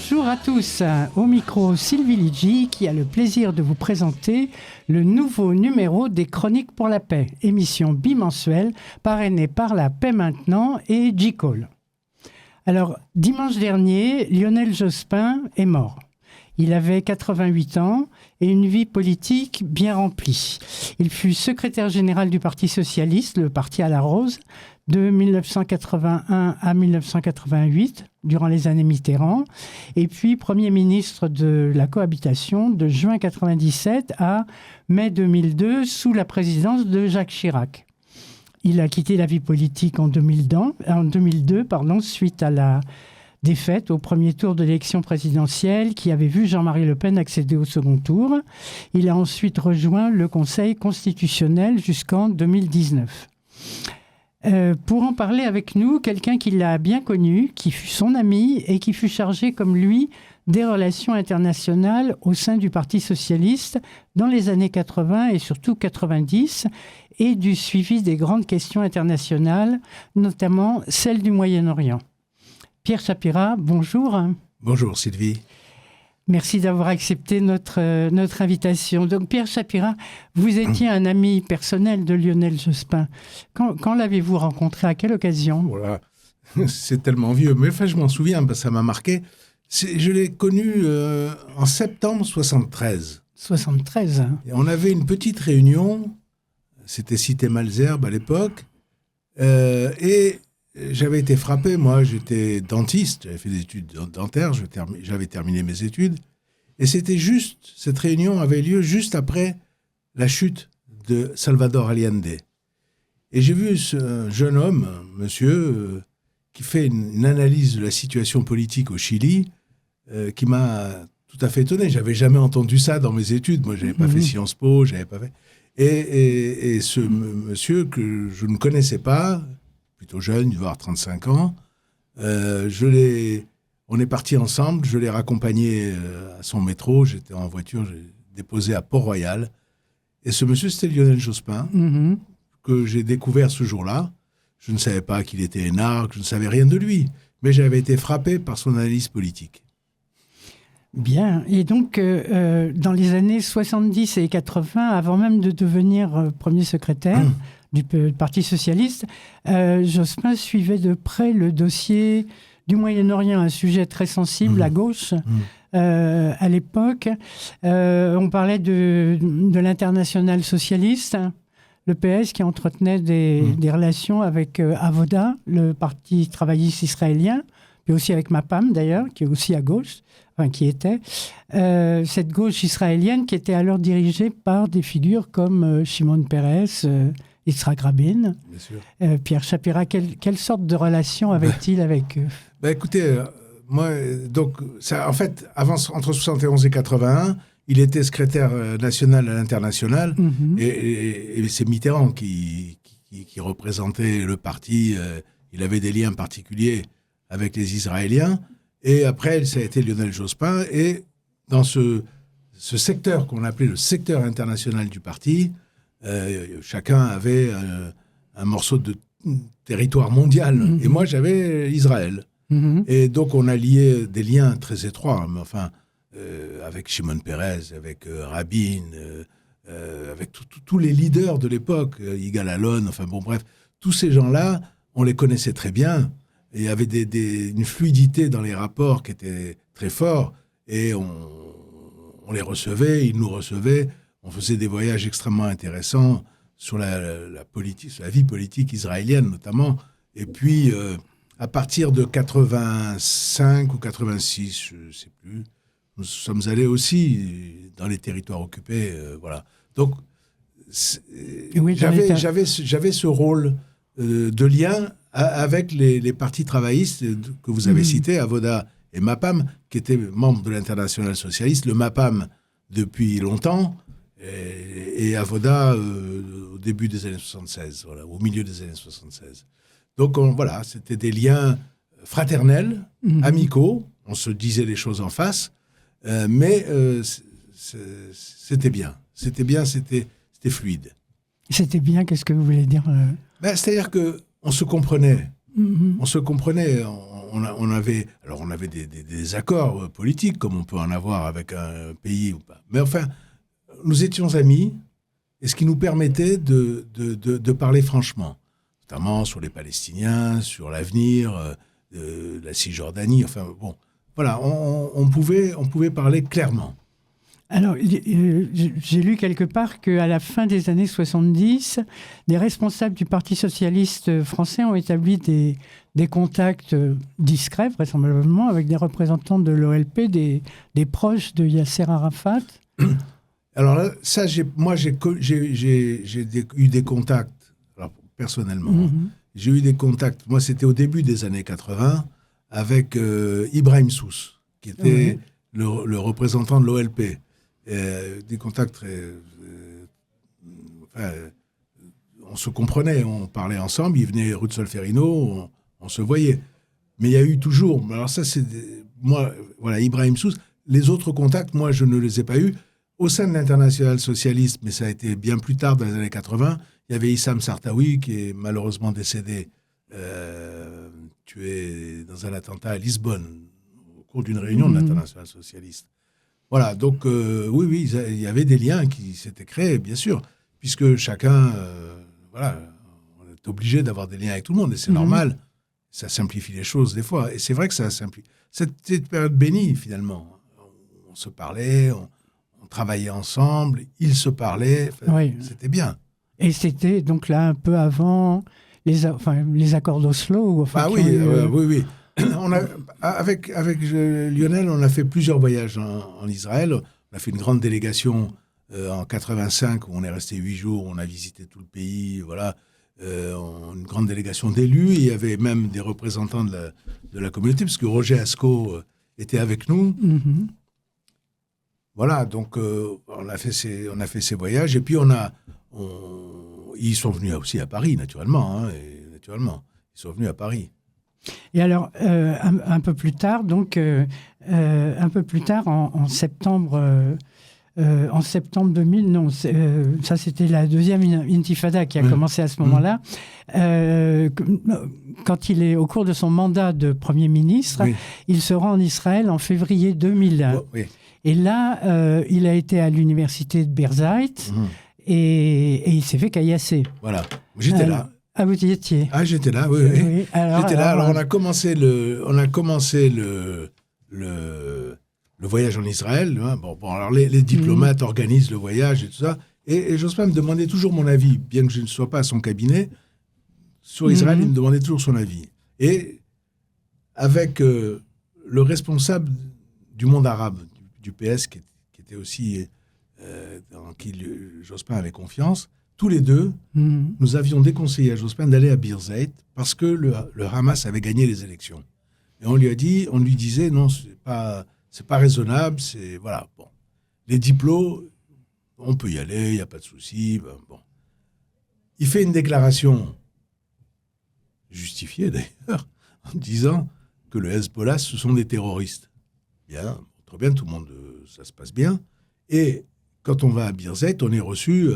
Bonjour à tous, au micro Sylvie Lidji qui a le plaisir de vous présenter le nouveau numéro des Chroniques pour la paix, émission bimensuelle parrainée par la Paix Maintenant et J-Call. Alors, dimanche dernier, Lionel Jospin est mort. Il avait 88 ans et une vie politique bien remplie. Il fut secrétaire général du Parti socialiste, le parti à la rose, de 1981 à 1988, durant les années Mitterrand, et puis Premier ministre de la cohabitation de juin 1997 à mai 2002, sous la présidence de Jacques Chirac. Il a quitté la vie politique en 2002, suite à la défaite au premier tour de l'élection présidentielle qui avait vu Jean-Marie Le Pen accéder au second tour. Il a ensuite rejoint le Conseil constitutionnel jusqu'en 2019. Pour en parler avec nous, quelqu'un qui l'a bien connu, qui fut son ami et qui fut chargé comme lui des relations internationales au sein du Parti socialiste dans les années 80 et surtout 90 et du suivi des grandes questions internationales, notamment celle du Moyen-Orient. Pierre Chapira, bonjour. Bonjour Sylvie. Merci d'avoir accepté notre invitation. Donc Pierre Chapira, vous étiez un ami personnel de Lionel Jospin. Quand l'avez-vous rencontré? À quelle occasion? Voilà, c'est tellement vieux, mais enfin je m'en souviens, parce que ça m'a marqué. Je l'ai connu en septembre 73. 73. Et on avait une petite réunion, c'était Cité Malesherbes à l'époque, et j'avais été frappé, moi j'étais dentiste, j'avais fait des études dentaires, j'avais terminé mes études, et cette réunion avait lieu juste après la chute de Salvador Allende. Et j'ai vu ce jeune homme, monsieur, qui fait une analyse de la situation politique au Chili, qui m'a tout à fait étonné. J'avais jamais entendu ça dans mes études, moi j'avais pas fait Sciences Po, j'avais pas fait... Et ce monsieur que je ne connaissais pas, plutôt jeune, il devait avoir 35 ans. On est partis ensemble, je l'ai raccompagné à son métro, j'étais en voiture, j'ai déposé à Port-Royal. Et ce monsieur, c'était Lionel Jospin, que j'ai découvert ce jour-là. Je ne savais pas qu'il était énarque, je ne savais rien de lui, mais j'avais été frappé par son analyse politique. Bien, et donc dans les années 70 et 80, avant même de devenir premier secrétaire du Parti socialiste, Jospin suivait de près le dossier du Moyen-Orient, un sujet très sensible à gauche. À l'époque, on parlait de l'internationale socialiste, le PS qui entretenait des relations avec Avoda, le parti travailliste israélien, puis aussi avec Mapam d'ailleurs, qui est aussi à gauche, qui était, cette gauche israélienne qui était alors dirigée par des figures comme Shimon Peres, Yitzhak Rabin. Pierre Chapira, quelle sorte de relation avait-il avec eux? Écoutez, moi, donc, ça, en fait, entre 71 et 81, il était secrétaire national à l'international, et c'est Mitterrand qui représentait le parti. Il avait des liens particuliers avec les Israéliens. Et après, ça a été Lionel Jospin. Et dans ce secteur qu'on appelait le secteur international du parti, chacun avait un morceau de territoire mondial. Et moi, j'avais Israël. Et donc, on a lié des liens très étroits. Mais enfin, avec Shimon Peres, avec Rabin, avec tous les leaders de l'époque, Yigal Allon, enfin bon, bref, tous ces gens-là, on les connaissait très bien. Et il y avait une fluidité dans les rapports qui était très fort. Et on les recevait, ils nous recevaient. On faisait des voyages extrêmement intéressants sur la politique, sur la vie politique israélienne notamment. Et puis, à partir de 85 ou 86, je ne sais plus, nous sommes allés aussi dans les territoires occupés. Voilà. Donc, j'avais ce rôle de lien avec les partis travaillistes que vous avez cités, Avoda et Mapam, qui étaient membres de l'Internationale socialiste. Le Mapam depuis longtemps, et Avoda au début des années 76, voilà, au milieu des années 76. Donc voilà, c'était des liens fraternels, amicaux, on se disait les choses en face, mais c'était bien, c'était fluide. C'était bien, qu'est-ce que vous voulez dire C'est-à-dire qu'on se comprenait, on on avait des accords politiques, comme on peut en avoir avec un pays ou pas. Mais enfin, nous étions amis, et ce qui nous permettait de parler franchement, notamment sur les Palestiniens, sur l'avenir de la Cisjordanie. Enfin, bon, voilà, on pouvait parler clairement. Alors, j'ai lu quelque part qu'à la fin des années 70, des responsables du Parti socialiste français ont établi des contacts discrets, vraisemblablement, avec des représentants de l'OLP, des proches de Yasser Arafat. Alors là, ça, j'ai eu des contacts, alors, personnellement. J'ai eu des contacts, moi c'était au début des années 80, avec Ibrahim Sousse, qui était le représentant de l'OLP. Des contacts très... on se comprenait, on parlait ensemble, il venait rue de Solferino, on se voyait. Mais il y a eu toujours... Alors ça, c'est... Moi, voilà, Ibrahim Sousse. Les autres contacts, moi, je ne les ai pas eus. Au sein de l'Internationale socialiste, mais ça a été bien plus tard, dans les années 80, il y avait Issam Sartawi, qui est malheureusement décédé, tué dans un attentat à Lisbonne, au cours d'une réunion de l'Internationale socialiste. Voilà, donc oui, il y avait des liens qui s'étaient créés, bien sûr, puisque chacun, voilà, on est obligé d'avoir des liens avec tout le monde, et c'est normal, ça simplifie les choses des fois, et c'est vrai que ça simplifie. C'était une période bénie, finalement. On se parlait, on travaillait ensemble, ils se parlaient, c'était bien. Et c'était donc là un peu avant les accords d'Oslo. Oui. Avec Lionel, on a fait plusieurs voyages en Israël. On a fait une grande délégation en 85, où on est resté 8 jours, on a visité tout le pays, voilà. Une grande délégation d'élus. Il y avait même des représentants de la communauté, parce que Roger Ascot était avec nous. Voilà, donc on a fait ces voyages, et puis ils sont venus aussi à Paris, naturellement. Ils sont venus à Paris. Et alors, un peu plus tard, en septembre 2000, non, ça c'était la deuxième intifada qui a commencé à ce moment-là. Quand il est au cours de son mandat de Premier ministre, il se rend en Israël en février 2000. Et là, il a été à l'université de Birzeit et il s'est fait caillasser. Voilà, j'étais là. Ah, vous y étiez? Ah, j'étais là, oui. J'étais là. Alors, on a commencé le voyage en Israël. Hein. Bon, alors les diplomates organisent le voyage et tout ça. Et Jospin me demandait toujours mon avis, bien que je ne sois pas à son cabinet. Sur Israël, il me demandait toujours son avis. Et avec le responsable du monde arabe, du PS, qui était aussi dans qui Jospin avait confiance, tous les deux, nous avions déconseillé à Jospin d'aller à Birzeit parce que le Hamas avait gagné les élections. Et on lui disait non, c'est pas raisonnable, voilà. Bon, les diplômes, on peut y aller, il y a pas de souci. Bon, il fait une déclaration justifiée d'ailleurs en disant que le Hezbollah ce sont des terroristes. Bien, très bien, tout le monde, ça se passe bien. Et quand on va à Birzeit, on est reçu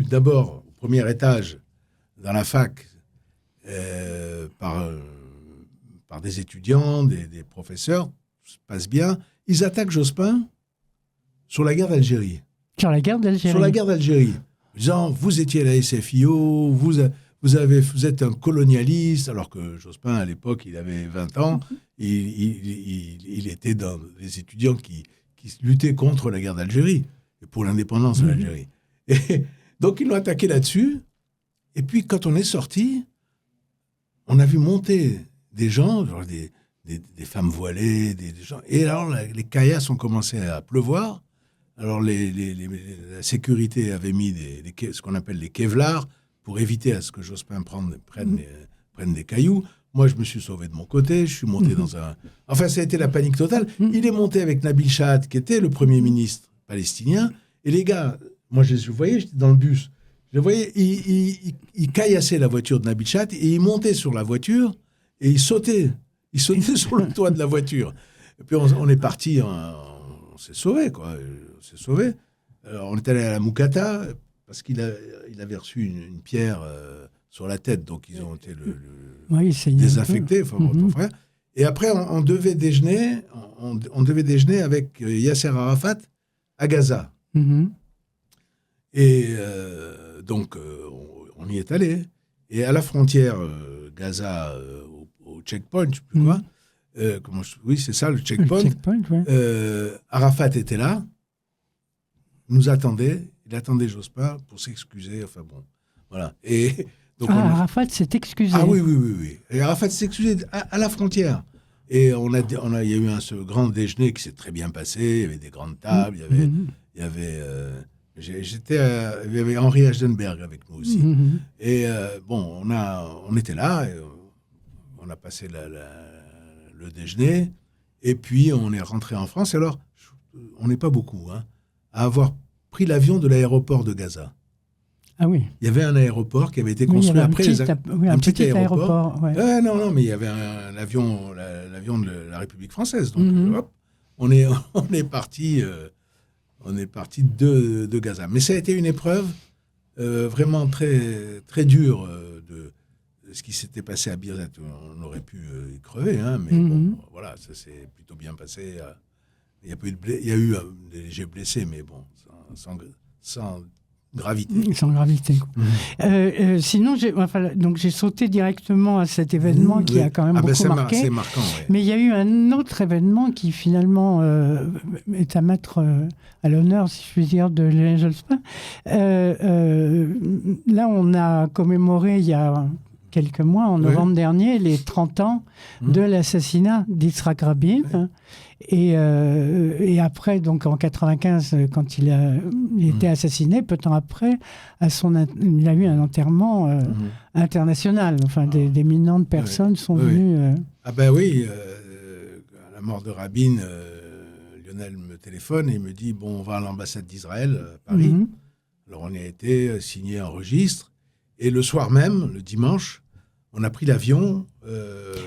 d'abord au premier étage dans la fac par des étudiants, des professeurs, ça se passe bien. Ils attaquent Jospin sur la guerre d'Algérie. Sur la guerre d'Algérie. Disant, vous étiez à la SFIO, vous êtes un colonialiste, alors que Jospin, à l'époque, il avait 20 ans, il était dans les étudiants qui luttaient contre la guerre d'Algérie, et pour l'indépendance de l'Algérie. Et donc, ils l'ont attaqué là-dessus. Et puis, quand on est sorti, on a vu monter des gens, genre des femmes voilées, des gens. Et alors, les caillasses ont commencé à pleuvoir. Alors, la sécurité avait mis ce qu'on appelle les kevlars pour éviter à ce que Jospin prenne des cailloux. Moi, je me suis sauvé de mon côté. Je suis monté dans un... Enfin, ça a été la panique totale. Il est monté avec Nabil Shahad, qui était le Premier ministre palestinien. Et les gars... Moi, je le voyais, j'étais dans le bus. Je le voyais, il caillassait la voiture de Nabil Shahad et il montait sur la voiture et il sautait. Il sautait sur le toit de la voiture. Et puis, on est parti, on s'est sauvé, quoi. On s'est sauvé. Alors, on est allé à la Moukata parce qu'il avait reçu une pierre sur la tête, donc ils ont été désaffectés. Ton frère. Et après, on devait déjeuner avec Yasser Arafat à Gaza. Et donc, on y est allé. Et à la frontière Gaza, au checkpoint, je sais plus quoi. Oui, c'est ça, le checkpoint. Arafat était là, nous attendait. Il attendait Jospin pour s'excuser. Enfin bon, voilà. Et donc Arafat s'est excusé. Ah oui. Et Arafat s'est excusé à la frontière. Et il y a eu ce grand déjeuner qui s'est très bien passé. Il y avait des grandes tables. Il y avait Henri Aschenberg avec nous aussi. Et on était là. Et on a passé le déjeuner. Et puis on est rentré en France. Et alors, on n'est pas beaucoup à avoir pris l'avion de l'aéroport de Gaza. Ah oui. Il y avait un aéroport qui avait été construit après un petit aéroport. Ouais. Non, mais il y avait l'avion de la République française. Donc, hop, on est parti de Gaza. Mais ça a été une épreuve vraiment très, très dure de ce qui s'était passé à Birzeit. On aurait pu y crever, mais bon, voilà, ça s'est plutôt bien passé. Il y a eu des légers blessés, mais bon, sans gravité. Sans gravité. Sinon, j'ai sauté directement à cet événement qui a quand même beaucoup marqué. C'est marquant, ouais. Mais il y a eu un autre événement qui finalement est à mettre à l'honneur, si je puis dire, de Lionel Jospin. Là, on a commémoré il y a quelques mois, en novembre dernier, les 30 ans de l'assassinat d'Yitzhak Rabin. Et après, donc en 95, quand il était assassiné, peu de temps après, il a eu un enterrement international. Enfin, d'éminentes personnes sont venues. Ah ben oui, à la mort de Rabin, Lionel me téléphone et me dit on va à l'ambassade d'Israël à Paris. Alors on y a été, signé un registre, et le soir même, le dimanche, on a pris l'avion.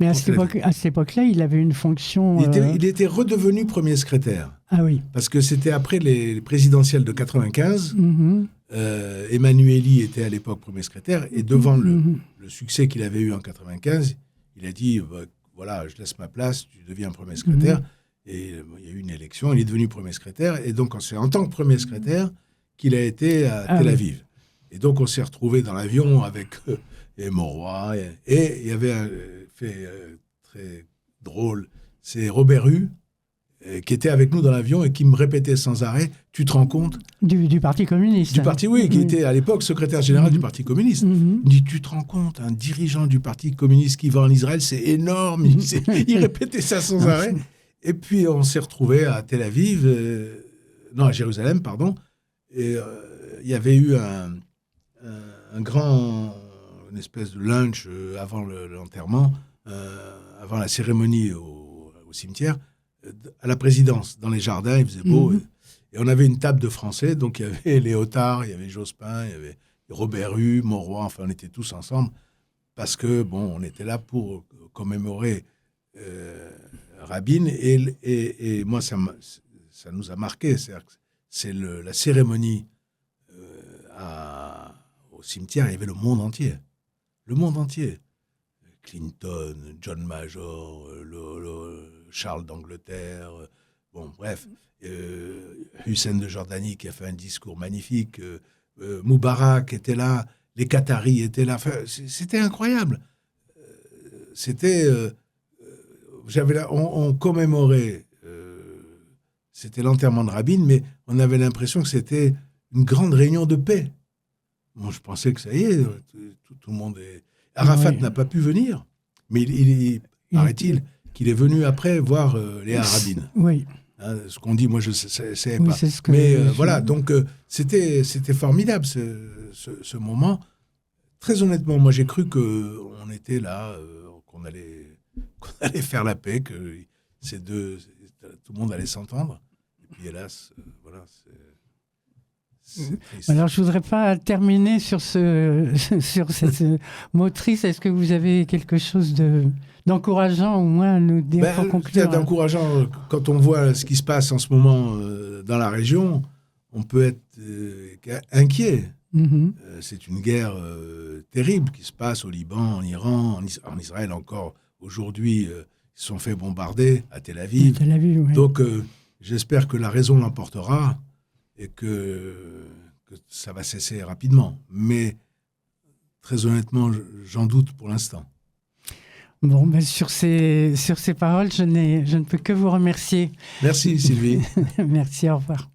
Mais à cette époque-là, il avait une fonction... Il était redevenu premier secrétaire. Ah oui. Parce que c'était après les présidentielles de 95. Emmanueli était à l'époque premier secrétaire. Et devant le succès qu'il avait eu en 95, il a dit, voilà, je laisse ma place, tu deviens premier secrétaire. Et il y a eu une élection, il est devenu premier secrétaire. Et donc, c'est en tant que premier secrétaire qu'il a été à Tel Aviv. Et donc, on s'est retrouvés dans l'avion avec... et Mauroy, et il y avait un fait très drôle, c'est Robert Hue, qui était avec nous dans l'avion et qui me répétait sans arrêt, tu te rends compte du Parti communiste. Du parti, oui, qui était à l'époque secrétaire général du Parti communiste. Il me dit, tu te rends compte, un dirigeant du Parti communiste qui va en Israël, c'est énorme. Il répétait ça sans arrêt. Et puis on s'est retrouvés à Tel Aviv, à Jérusalem, pardon, et il y avait eu un grand... une espèce de lunch avant l'enterrement, avant la cérémonie au cimetière, à la présidence, dans les jardins, il faisait beau. Et on avait une table de Français, donc il y avait Léotard, il y avait Jospin, il y avait Robert Hue, Mauroy, enfin on était tous ensemble, parce que, on était là pour commémorer Rabin, et moi, ça nous a marqué. C'est la cérémonie au cimetière, il y avait le monde entier. Le monde entier. Clinton, John Major, Charles d'Angleterre, bref. Hussein de Jordanie qui a fait un discours magnifique. Moubarak était là. Les Qataris étaient là. Enfin, c'était incroyable. On commémorait. C'était l'enterrement de Rabin, mais on avait l'impression que c'était une grande réunion de paix. Bon, je pensais que ça y est, tout le monde est... Arafat n'a pas pu venir, mais paraît-il qu'il est venu après voir Léa Rabin. Oui. Ce qu'on dit, moi je ne savais pas. Mais voilà, donc c'était formidable ce moment. Très honnêtement, moi j'ai cru qu'on était là, qu'on allait faire la paix, que tout le monde allait s'entendre. Et puis hélas, voilà, alors, je ne voudrais pas terminer sur cette motrice. Est-ce que vous avez quelque chose d'encourageant au moins à nous dire pour conclure? D'encourageant, quand on voit ce qui se passe en ce moment dans la région, on peut être inquiet. C'est une guerre terrible qui se passe au Liban, en Iran, en Israël encore. Aujourd'hui, ils se sont fait bombarder à Tel Aviv. Ouais. Donc, j'espère que la raison l'emportera et que ça va cesser rapidement. Mais, très honnêtement, j'en doute pour l'instant. Bon, ben sur ces paroles, je ne peux que vous remercier. Merci, Sylvie. Merci, au revoir.